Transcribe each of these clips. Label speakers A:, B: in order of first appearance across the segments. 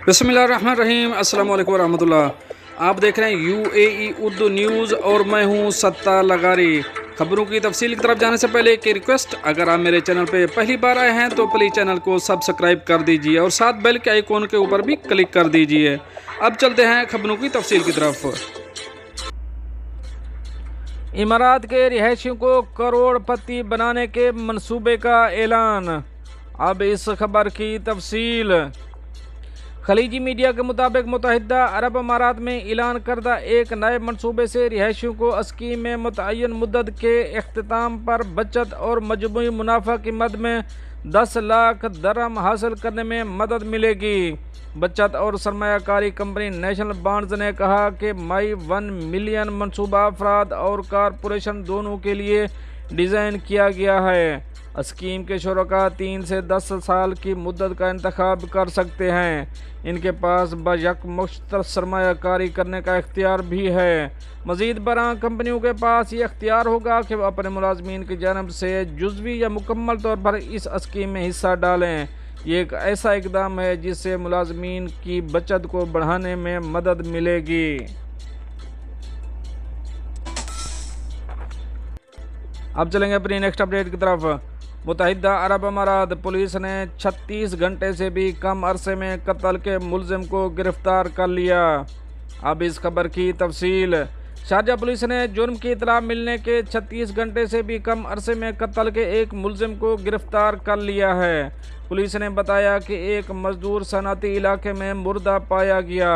A: بسم اللہ الرحمن الرحیم۔ السلام علیکم ورحمۃ اللہ۔ آپ دیکھ رہے ہیں UAE اردو نیوز اور میں ہوں ستار لغاری۔ خبروں کی تفصیل کی طرف جانے سے پہلے ایک ریکویسٹ، اگر آپ میرے چینل پہ پہلی بار آئے ہیں تو پلیز چینل کو سبسکرائب کر دیجئے اور ساتھ بیل کے آئیکن کے اوپر بھی کلک کر دیجئے۔ اب چلتے ہیں خبروں کی تفصیل کی طرف۔ امارات کے رہائشیوں کو کروڑ پتی بنانے کے منصوبے کا اعلان۔ اب اس خبر کی تفصیل۔ خلیجی میڈیا کے مطابق متحدہ عرب امارات میں اعلان کردہ ایک نئے منصوبے سے رہائشیوں کو اسکیم میں متعین مدت کے اختتام پر بچت اور مجموعی منافع کی مد میں 10 لاکھ درہم حاصل کرنے میں مدد ملے گی۔ بچت اور سرمایہ کاری کمپنی نیشنل بانڈز نے کہا کہ مائی 1 ملین منصوبہ افراد اور کارپوریشن دونوں کے لیے ڈیزائن کیا گیا ہے۔ اسکیم کے شرکاء 3 سے 10 سال کی مدت کا انتخاب کر سکتے ہیں۔ ان کے پاس بیک مشترکہ سرمایہ کاری کرنے کا اختیار بھی ہے۔ مزید برآں کمپنیوں کے پاس یہ اختیار ہوگا کہ وہ اپنے ملازمین کی جانب سے جزوی یا مکمل طور پر اس اسکیم میں حصہ ڈالیں۔ یہ ایک ایسا اقدام ہے جس سے ملازمین کی بچت کو بڑھانے میں مدد ملے گی۔ اب چلیں گے اپنی نیکسٹ اپڈیٹ کی طرف۔ متحدہ عرب امارات پولیس نے 36 گھنٹے سے بھی کم عرصے میں قتل کے ملزم کو گرفتار کر لیا۔ اب اس خبر کی تفصیل۔ شارجہ پولیس نے جرم کی اطلاع ملنے کے 36 گھنٹے سے بھی کم عرصے میں قتل کے ایک ملزم کو گرفتار کر لیا ہے۔ پولیس نے بتایا کہ ایک مزدور صنعتی علاقے میں مردہ پایا گیا۔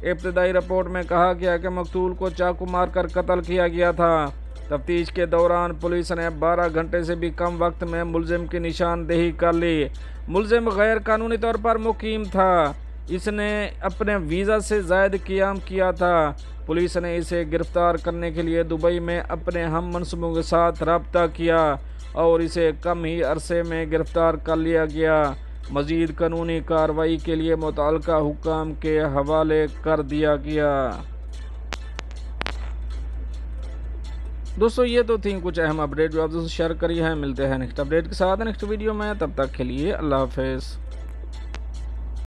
A: ابتدائی رپورٹ میں کہا گیا کہ مقتول کو چاقو مار کر قتل کیا گیا تھا۔ تفتیش کے دوران پولیس نے 12 گھنٹے سے بھی کم وقت میں ملزم کی نشاندہی کر لی۔ ملزم غیر قانونی طور پر مقیم تھا۔ اس نے اپنے ویزا سے زائد قیام کیا تھا۔ پولیس نے اسے گرفتار کرنے کے لیے دبئی میں اپنے ہم منصبوں کے ساتھ رابطہ کیا اور اسے کم ہی عرصے میں گرفتار کر لیا گیا۔ مزید قانونی کارروائی کے لیے متعلقہ حکام کے حوالے کر دیا گیا۔ دوستو یہ تو تھیں کچھ اہم اپڈیٹ جو آپ دوستوں سے شیئر کری ہیں۔ ملتے ہیں نیکسٹ اپڈیٹ کے ساتھ نیکسٹ ویڈیو میں، تب تک کے لیے اللہ حافظ۔